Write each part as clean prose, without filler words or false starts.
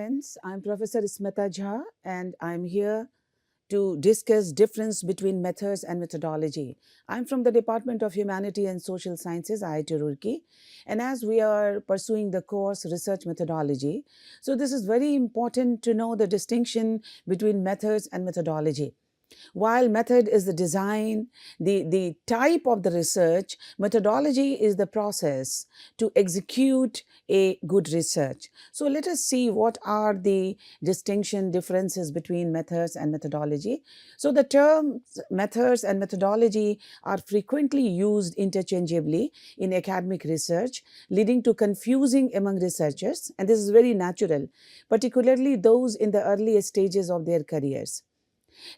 friends. I'm Professor Smita Jha, and I'm here to discuss difference between methods and methodology. I'm from the Department of Humanities and Social Sciences, IIT Roorkee, and as we are pursuing the course Research Methodology, so this is very important to know the distinction between methods and methodology. While method is the design, the type of the research, methodology is the process to execute a good research. So let us see what are the distinction differences between methods and methodology. So the terms methods and methodology are frequently used interchangeably in academic research, leading to confusing among researchers, and this is very natural, particularly those in the earliest stages of their careers.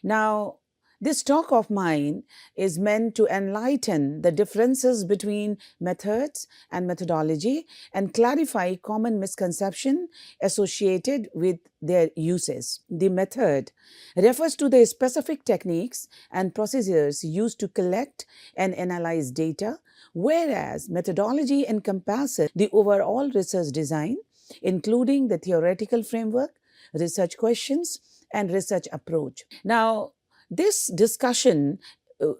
Now, this talk of mine is meant to enlighten the differences between methods and methodology and clarify common misconception associated with their uses. The method refers to the specific techniques and procedures used to collect and analyze data, whereas methodology encompasses the overall research design, including the theoretical framework, research questions, and research approach. Now, this discussion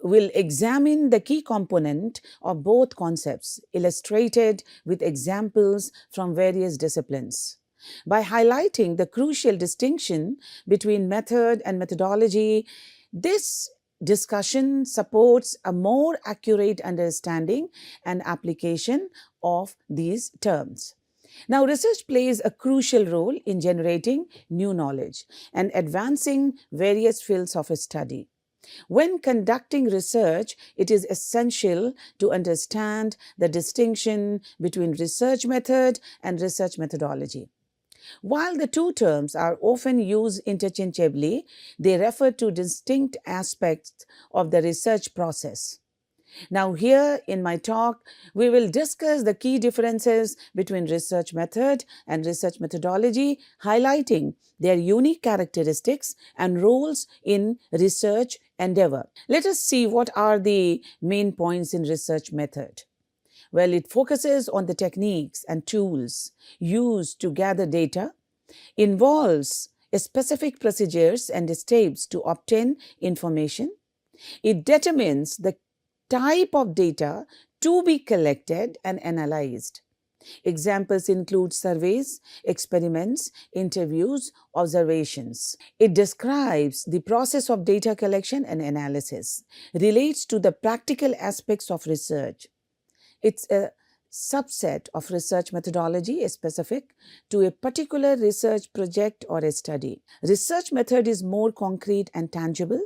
will examine the key component of both concepts, illustrated with examples from various disciplines. By highlighting the crucial distinction between method and methodology, this discussion supports a more accurate understanding and application of these terms. Now, research plays a crucial role in generating new knowledge and advancing various fields of study. When conducting research, it is essential to understand the distinction between research method and research methodology. While the two terms are often used interchangeably, they refer to distinct aspects of the research process. Now, here in my talk, we will discuss the key differences between research method and research methodology, highlighting their unique characteristics and roles in research endeavor. Let us see what are the main points in research method. Well, it focuses on the techniques and tools used to gather data, involves specific procedures and steps to obtain information. It determines the type of data to be collected and analyzed. Examples include surveys, experiments, interviews, observations. It describes the process of data collection and analysis, relates to the practical aspects of research. It's a subset of research methodology specific to a particular research project or a study. Research method is more concrete and tangible.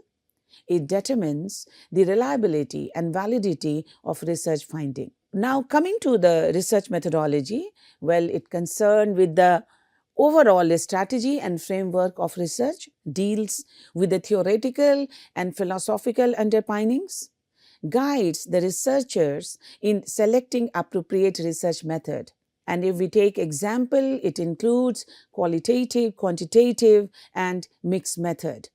It determines the reliability and validity of research finding. Now, coming to the research methodology, well, it concerned with the overall strategy and framework of research, deals with the theoretical and philosophical underpinnings, guides the researchers in selecting appropriate research method. And if we take example, it includes qualitative, quantitative, and mixed method.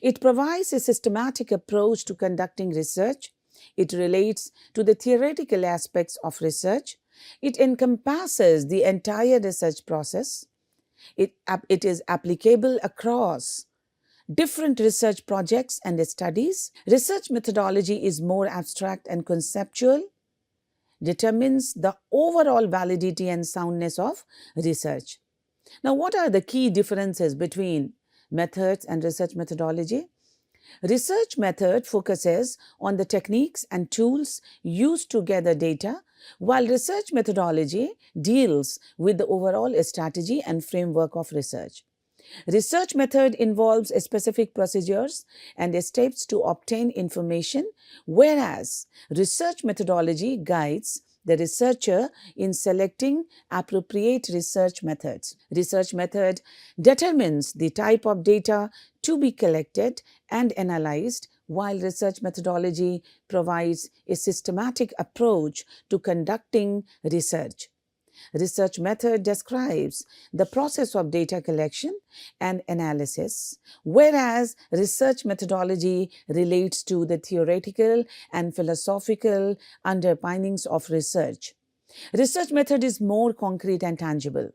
It provides a systematic approach to conducting research. It relates to the theoretical aspects of research. It encompasses the entire research process. It is applicable across different research projects and studies. Research methodology is more abstract and conceptual, determines the overall validity and soundness of research. Now, what are the key differences between methods and research methodology? Research method focuses on the techniques and tools used to gather data, while research methodology deals with the overall strategy and framework of research. Research method involves specific procedures and steps to obtain information, whereas research methodology guides the researcher in selecting appropriate research methods. Research method determines the type of data to be collected and analyzed, while research methodology provides a systematic approach to conducting research. Research method describes the process of data collection and analysis, whereas research methodology relates to the theoretical and philosophical underpinnings of research. Research method is more concrete and tangible.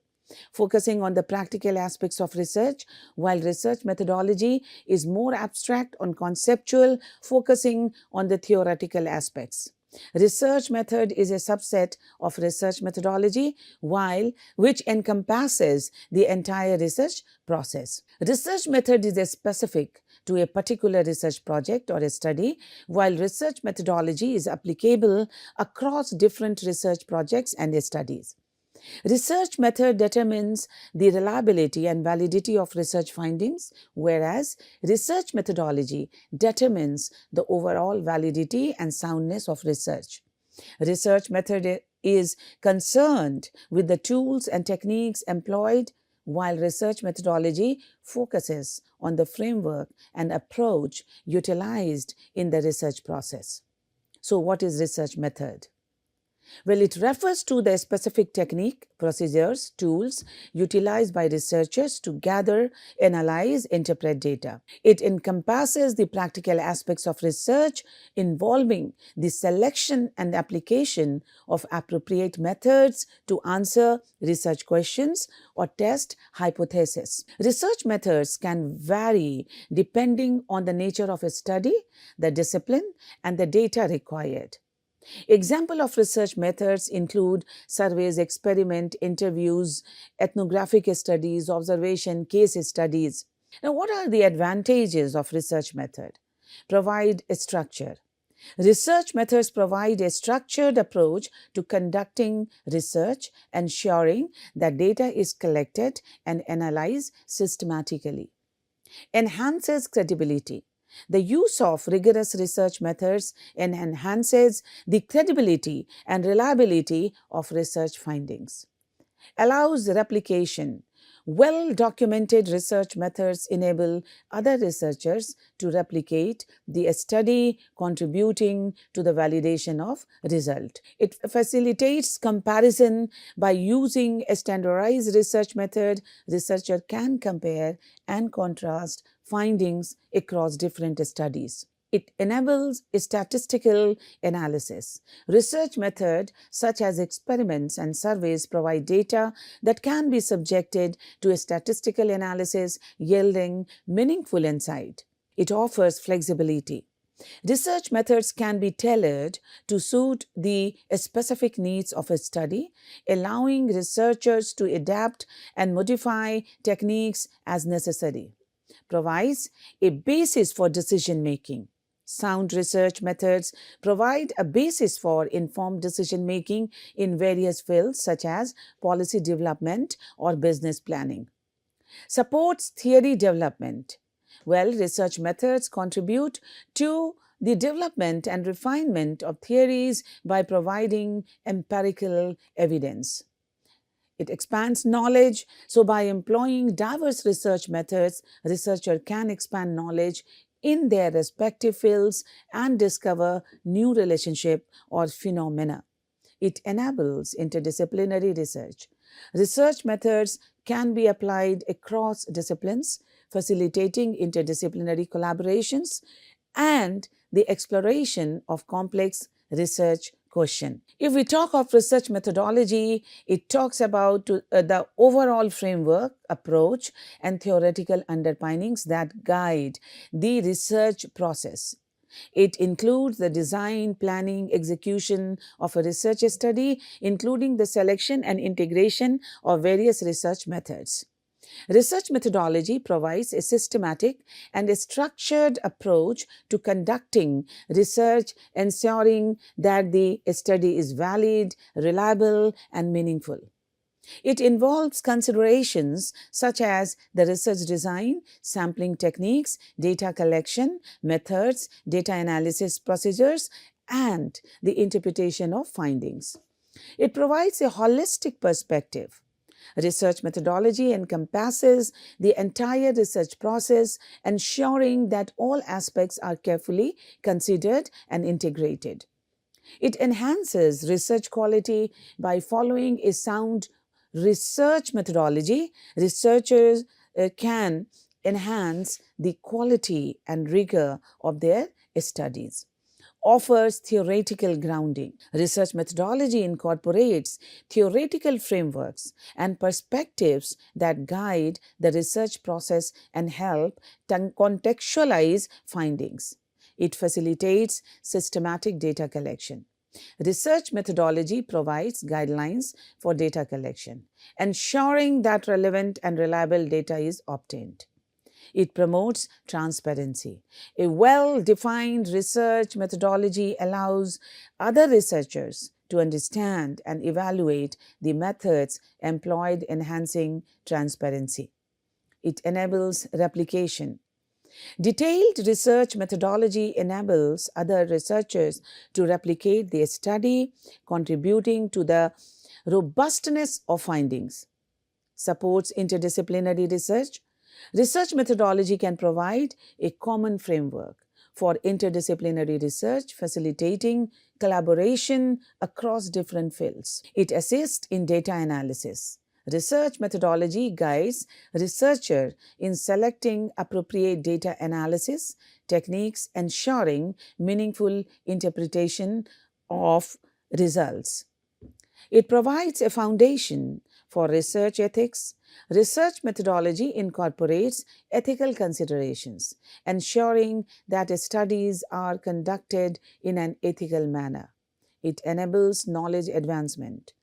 focusing on the practical aspects of research, while research methodology is more abstract and conceptual, focusing on the theoretical aspects. Research method is a subset of research methodology, which encompasses the entire research process. Research method is a specific to a particular research project or a study, while research methodology is applicable across different research projects and studies. Research method determines the reliability and validity of research findings, whereas research methodology determines the overall validity and soundness of research. Research method is concerned with the tools and techniques employed, while research methodology focuses on the framework and approach utilized in the research process. So, what is research method? Well, it refers to the specific technique, procedures, tools utilized by researchers to gather, analyze, interpret data. It encompasses the practical aspects of research involving the selection and application of appropriate methods to answer research questions or test hypotheses. Research methods can vary depending on the nature of a study, the discipline, and the data required. Example of research methods include surveys, experiment, interviews, ethnographic studies, observation, case studies. Now, what are the advantages of research method? Provide a structure. Research methods provide a structured approach to conducting research, ensuring that data is collected and analyzed systematically. Enhances credibility. The use of rigorous research methods enhances the credibility and reliability of research findings. Allows replication. Well-documented research methods enable other researchers to replicate the study, contributing to the validation of result. It facilitates comparison. By using a standardized research method, researcher can compare and contrast findings across different studies. It enables a statistical analysis. Research methods such as experiments and surveys provide data that can be subjected to a statistical analysis, yielding meaningful insight. It offers flexibility. Research methods can be tailored to suit the specific needs of a study, allowing researchers to adapt and modify techniques as necessary. Provides a basis for decision making. Sound research methods provide a basis for informed decision making in various fields such as policy development or business planning. Supports theory development. Well, research methods contribute to the development and refinement of theories by providing empirical evidence. It expands knowledge. So, by employing diverse research methods, researcher can expand knowledge in their respective fields and discover new relationship or phenomena. It enables interdisciplinary research. Research methods can be applied across disciplines, facilitating interdisciplinary collaborations and the exploration of complex research question. If we talk of research methodology, it talks about the overall framework, approach, and theoretical underpinnings that guide the research process. It includes the design, planning, execution of a research study, including the selection and integration of various research methods. Research methodology provides a systematic and a structured approach to conducting research, ensuring that the study is valid, reliable, and meaningful. It involves considerations such as the research design, sampling techniques, data collection, methods, data analysis procedures, and the interpretation of findings. It provides a holistic perspective. Research methodology encompasses the entire research process, ensuring that all aspects are carefully considered and integrated. It enhances research quality by following a sound research methodology. Researchers can enhance the quality and rigor of their studies. offers theoretical grounding. Research methodology incorporates theoretical frameworks and perspectives that guide the research process and help contextualize findings. It facilitates systematic data collection. Research methodology provides guidelines for data collection, ensuring that relevant and reliable data is obtained. It promotes transparency. A well-defined research methodology allows other researchers to understand and evaluate the methods employed, enhancing transparency. It enables replication. Detailed research methodology enables other researchers to replicate their study, contributing to the robustness of findings. Supports interdisciplinary research. Research methodology can provide a common framework for interdisciplinary research, facilitating collaboration across different fields. It assists in data analysis. Research methodology guides researchers in selecting appropriate data analysis techniques, ensuring meaningful interpretation of results. It provides a foundation for research ethics. Research methodology incorporates ethical considerations, ensuring that studies are conducted in an ethical manner. It enables knowledge advancement.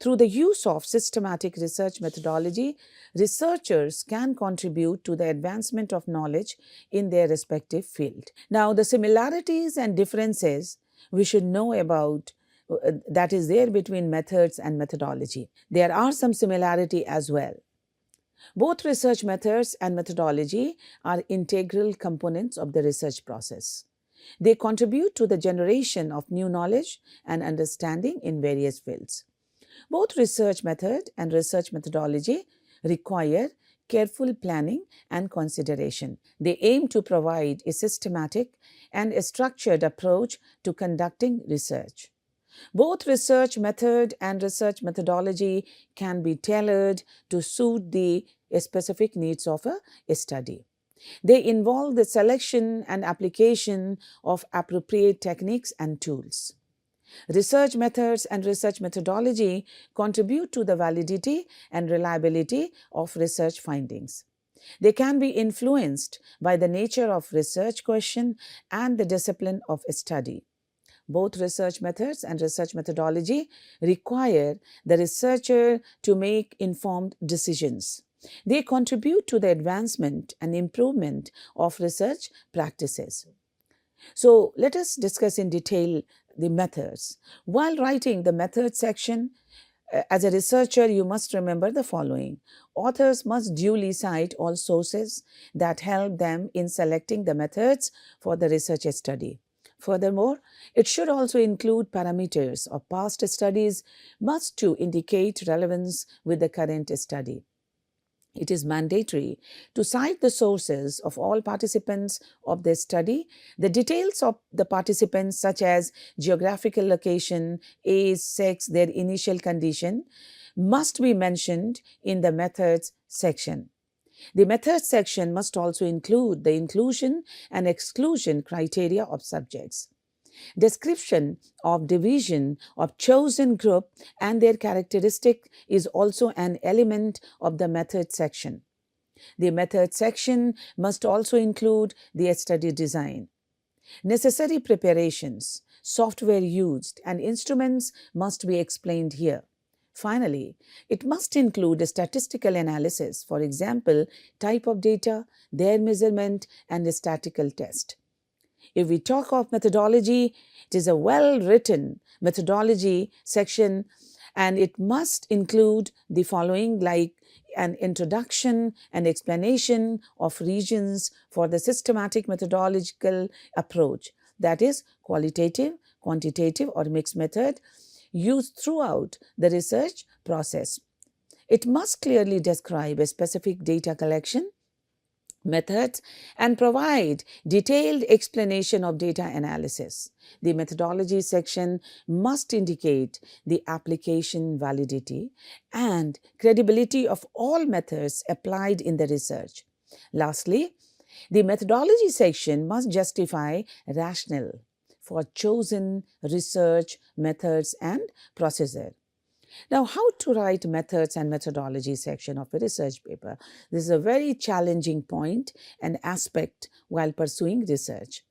Through the use of systematic research methodology, researchers can contribute to the advancement of knowledge in their respective field. Now, the similarities and differences we should know about that is there between methods and methodology. There are some similarity as well. Both research methods and methodology are integral components of the research process. They contribute to the generation of new knowledge and understanding in various fields. Both research method and research methodology require careful planning and consideration. They aim to provide a systematic and a structured approach to conducting research. Both research method and research methodology can be tailored to suit the specific needs of a study. They involve the selection and application of appropriate techniques and tools. Research methods and research methodology contribute to the validity and reliability of research findings. They can be influenced by the nature of research question and the discipline of study. Both research methods and research methodology require the researcher to make informed decisions. They contribute to the advancement and improvement of research practices. So, let us discuss in detail the methods. While writing the method section, as a researcher, you must remember the following. Authors must duly cite all sources that help them in selecting the methods for the research study. Furthermore, it should also include parameters of past studies must to indicate relevance with the current study. It is mandatory to cite the sources of all participants of the study. The details of the participants such as geographical location, age, sex, their initial condition must be mentioned in the methods section. The methods section must also include the inclusion and exclusion criteria of subjects. Description of division of chosen group and their characteristic is also an element of the method section. The method section must also include the study design. Necessary preparations, software used, and instruments must be explained here. Finally, it must include a statistical analysis, for example, type of data, their measurement, and a statistical test. If we talk of methodology, it is a well-written methodology section, and it must include the following, like an introduction and explanation of regions for the systematic methodological approach, that is qualitative, quantitative, or mixed method used throughout the research process. It must clearly describe a specific data collection methods and provide detailed explanation of data analysis. The methodology section must indicate the application validity and credibility of all methods applied in the research. Lastly, the methodology section must justify rationale for chosen research methods and procedure. Now, how to write methods and methodology section of a research paper? This is a very challenging point and aspect while pursuing research.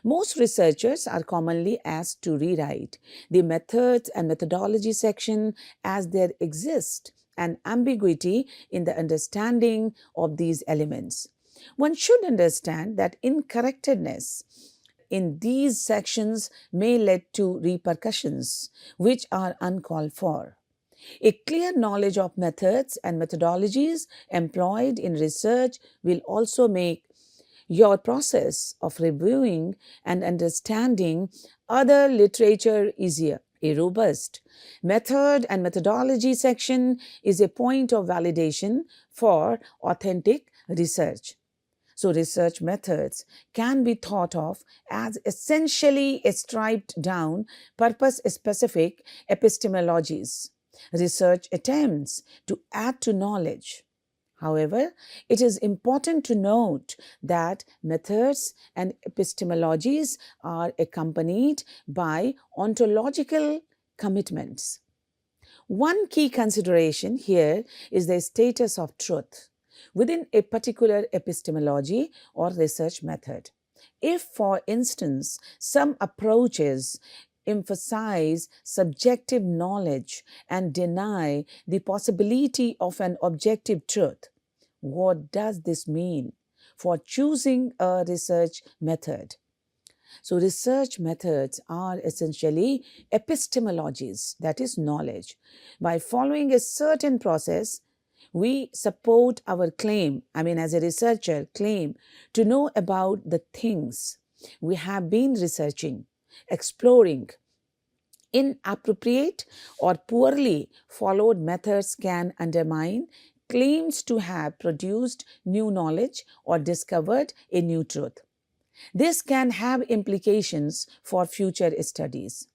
Most researchers are commonly asked to rewrite the methods and methodology section as there exists an ambiguity in the understanding of these elements. One should understand that incorrectness in these sections may lead to repercussions which are uncalled for. A clear knowledge of methods and methodologies employed in research will also make your process of reviewing and understanding other literature easier. A robust method and methodology section is a point of validation for authentic research. So, research methods can be thought of as essentially a striped down, purpose specific epistemologies, research attempts to add to knowledge. However, it is important to note that methods and epistemologies are accompanied by ontological commitments. One key consideration here is the status of truth within a particular epistemology or research method. If, for instance, some approaches emphasize subjective knowledge and deny the possibility of an objective truth, what does this mean for choosing a research method? So, research methods are essentially epistemologies, that is, knowledge. By following a certain process, we support our claim, as a researcher, claim to know about the things we have been researching, exploring. Inappropriate or poorly followed methods can undermine claims to have produced new knowledge or discovered a new truth. This can have implications for future studies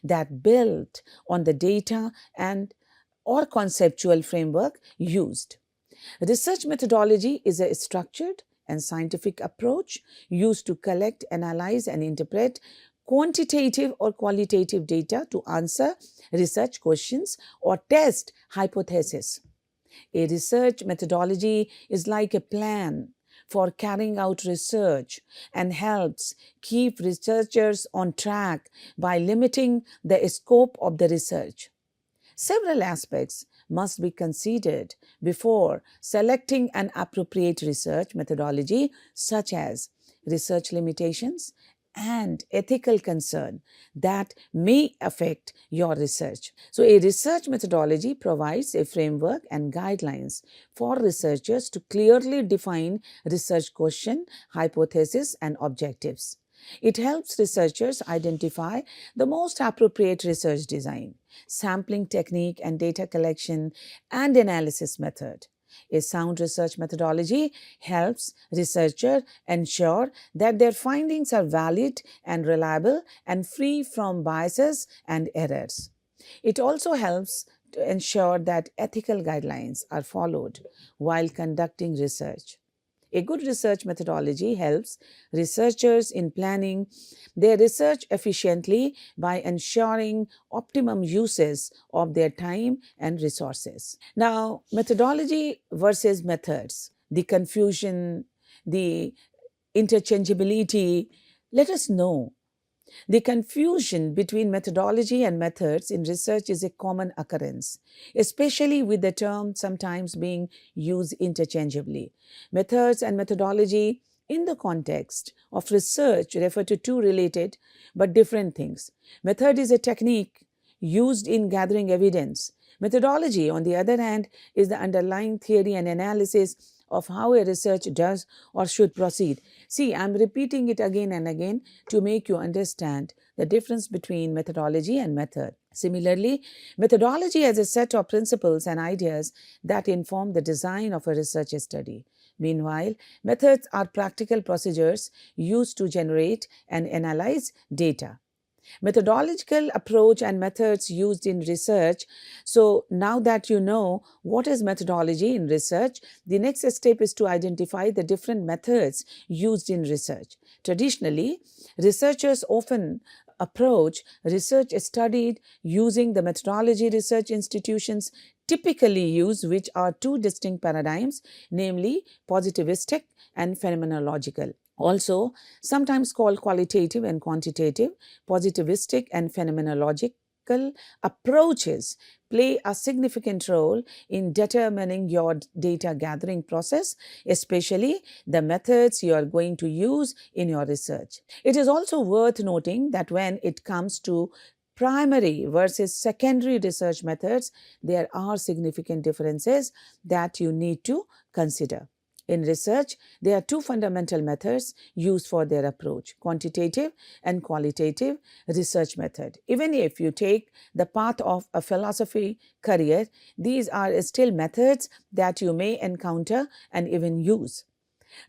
that build on the data and or conceptual framework used. Research methodology is a structured and scientific approach used to collect, analyze, and interpret quantitative or qualitative data to answer research questions or test hypotheses. A research methodology is like a plan for carrying out research and helps keep researchers on track by limiting the scope of the research. Several aspects must be considered before selecting an appropriate research methodology, such as research limitations and ethical concern that may affect your research. So, a research methodology provides a framework and guidelines for researchers to clearly define research question, hypothesis, and objectives. It helps researchers identify the most appropriate research design, sampling technique, and data collection and analysis method. A sound research methodology helps researchers ensure that their findings are valid and reliable and free from biases and errors. It also helps to ensure that ethical guidelines are followed while conducting research. A good research methodology helps researchers in planning their research efficiently by ensuring optimum uses of their time and resources. Now, methodology versus methods, the confusion, the interchangeability, let us know. The confusion between methodology and methods in research is a common occurrence, especially with the term sometimes being used interchangeably. Methods and methodology in the context of research refer to two related but different things. Method is a technique used in gathering evidence. Methodology, on the other hand, is the underlying theory and analysis of how a research does or should proceed. See, I'm repeating it again and again to make you understand the difference between methodology and method. Similarly, methodology has a set of principles and ideas that inform the design of a research study. Meanwhile, methods are practical procedures used to generate and analyze data. Methodological approach and methods used in research. So now that you know what is methodology in research, the next step is to identify the different methods used in research. Traditionally, researchers often approach research studied using the methodology research institutions typically use, which are two distinct paradigms, namely positivistic and phenomenological. Also, sometimes called qualitative and quantitative, positivistic and phenomenological approaches play a significant role in determining your data gathering process, especially the methods you are going to use in your research. It is also worth noting that when it comes to primary versus secondary research methods, there are significant differences that you need to consider. In research, there are two fundamental methods used for their approach: quantitative and qualitative research method. Even if you take the path of a philosophy career, these are still methods that you may encounter and even use.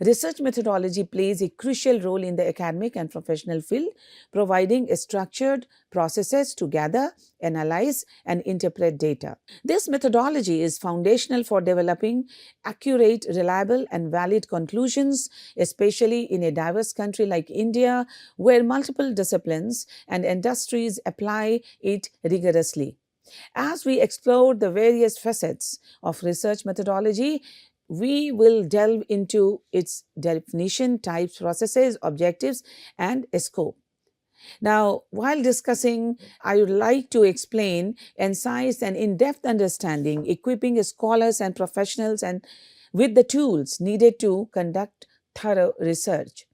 Research methodology plays a crucial role in the academic and professional field, providing structured processes to gather, analyze, and interpret data. This methodology is foundational for developing accurate, reliable, and valid conclusions, especially in a diverse country like India, where multiple disciplines and industries apply it rigorously. As we explore the various facets of research methodology, we will delve into its definition, types, processes, objectives, and scope. Now, while discussing, I would like to explain concise and in-depth understanding, equipping scholars and professionals and with the tools needed to conduct thorough research.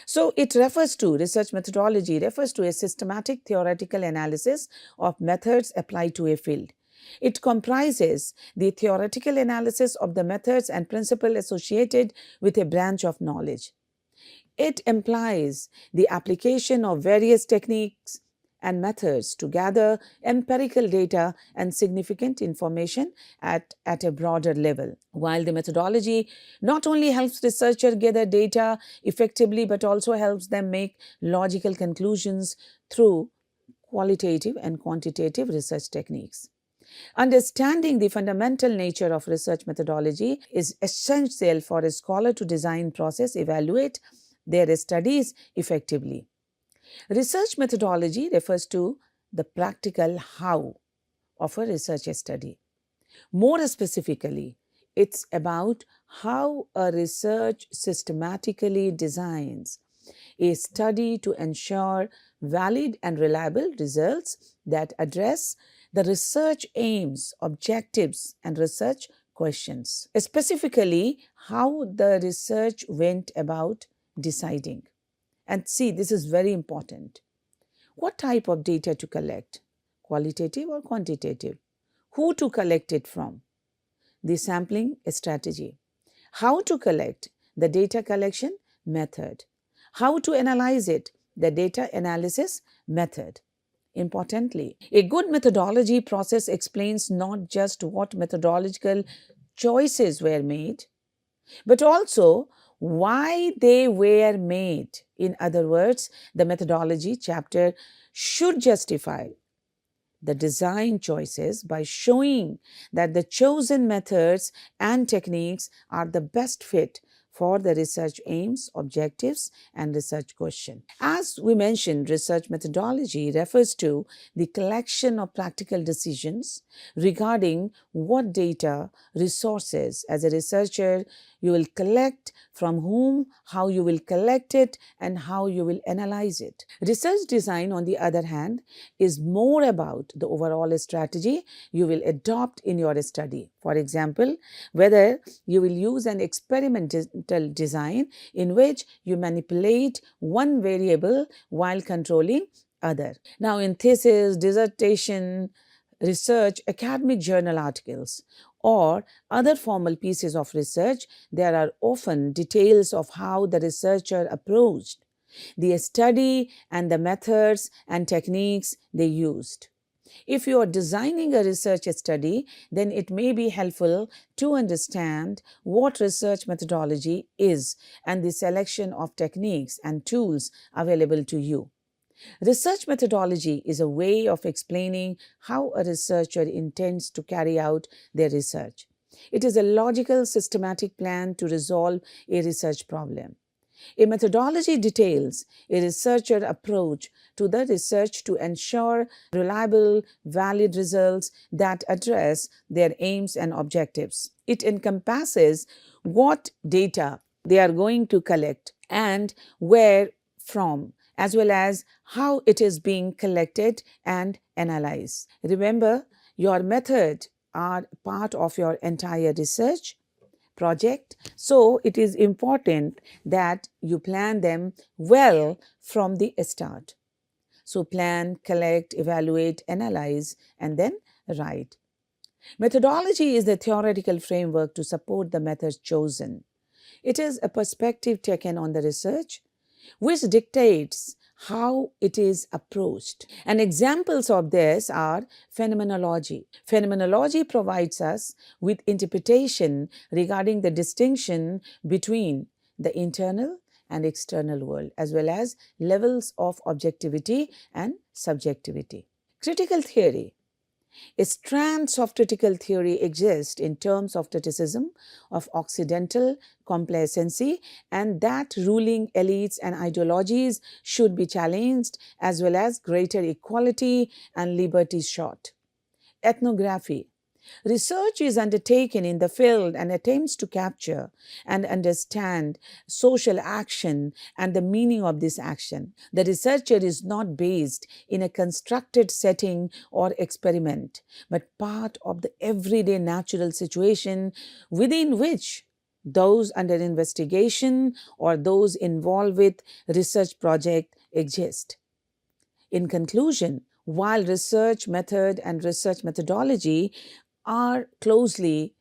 So it refers to research methodology, refers to a systematic theoretical analysis of methods applied to a field. It comprises the theoretical analysis of the methods and principles associated with a branch of knowledge. It implies the application of various techniques and methods to gather empirical data and significant information at a broader level. While the methodology not only helps researchers gather data effectively, but also helps them make logical conclusions through qualitative and quantitative research techniques. Understanding the fundamental nature of research methodology is essential for a scholar to design, process, evaluate their studies effectively. Research methodology refers to the practical how of a research study. More specifically, it's about how a research systematically designs a study to ensure valid and reliable results that address the research aims, objectives, and research questions. Specifically, how the research went about deciding. And see, this is very important. What type of data to collect? Qualitative or quantitative? Who to collect it from? The sampling strategy. How to collect? The data collection method. How to analyze it? The data analysis method. Importantly, a good methodology process explains not just what methodological choices were made, but also why they were made. In other words, the methodology chapter should justify the design choices by showing that the chosen methods and techniques are the best fit for the research aims, objectives, and research question. As we mentioned, research methodology refers to the collection of practical decisions regarding what data, resources, as a researcher, you will collect, from whom, how you will collect it, and how you will analyze it. Research design, on the other hand, is more about the overall strategy you will adopt in your study. For example, whether you will use an experimental design in which you manipulate one variable while controlling other. Now, in thesis, dissertation, research, academic journal articles, or other formal pieces of research, there are often details of how the researcher approached the study and the methods and techniques they used. If you are designing a research study, then it may be helpful to understand what research methodology is and the selection of techniques and tools available to you. Research methodology is a way of explaining how a researcher intends to carry out their research. It is a logical, systematic plan to resolve a research problem. A methodology details a researcher approach to the research to ensure reliable, valid results that address their aims and objectives. It encompasses what data they are going to collect and where from, as well as how it is being collected and analyzed. Remember, your method are part of your entire research project. So it is important that you plan them well from the start. So plan, collect, evaluate, analyze, and then write. Methodology is the theoretical framework to support the methods chosen. It is a perspective taken on the research which dictates how it is approached. And examples of this are phenomenology. Phenomenology provides us with interpretation regarding the distinction between the internal and external world, as well as levels of objectivity and subjectivity. Critical theory. Strands of critical theory exist in terms of criticism of Occidental complacency, and that ruling elites and ideologies should be challenged, as well as greater equality and liberty sought. Ethnography. Research is undertaken in the field and attempts to capture and understand social action and the meaning of this action. The researcher is not based in a constructed setting or experiment, but part of the everyday natural situation within which those under investigation or those involved with research project exist. In conclusion, while research method and research methodology are closely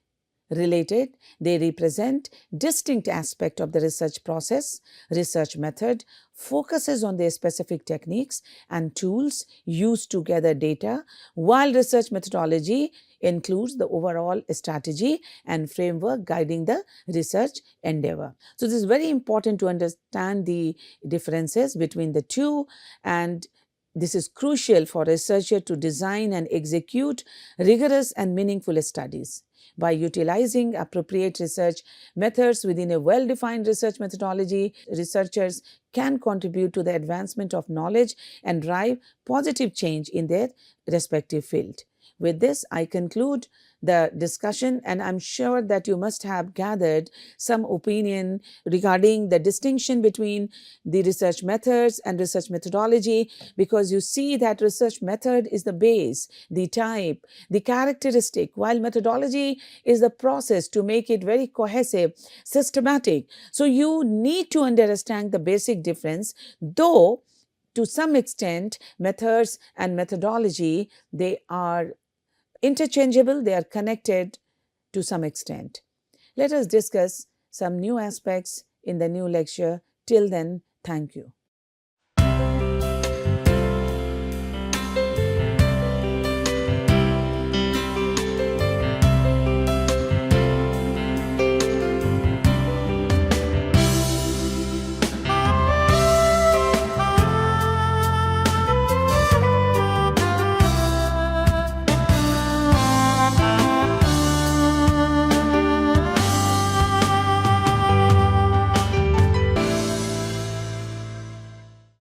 related, they represent distinct aspects of the research process. Research method focuses on their specific techniques and tools used to gather data, while research methodology includes the overall strategy and framework guiding the research endeavor. So this is very important to understand the differences between the two, and this is crucial for researchers to design and execute rigorous and meaningful studies. By utilizing appropriate research methods within a well-defined research methodology, researchers can contribute to the advancement of knowledge and drive positive change in their respective field. With this, I conclude the discussion, and I'm sure that you must have gathered some opinion regarding the distinction between the research methods and research methodology, because you see that research method is the base, the type, the characteristic, while methodology is the process to make it very cohesive, systematic. So you need to understand the basic difference, though to some extent methods and methodology, they are interchangeable, they are connected to some extent. Let us discuss some new aspects in the new lecture. Till then, thank you.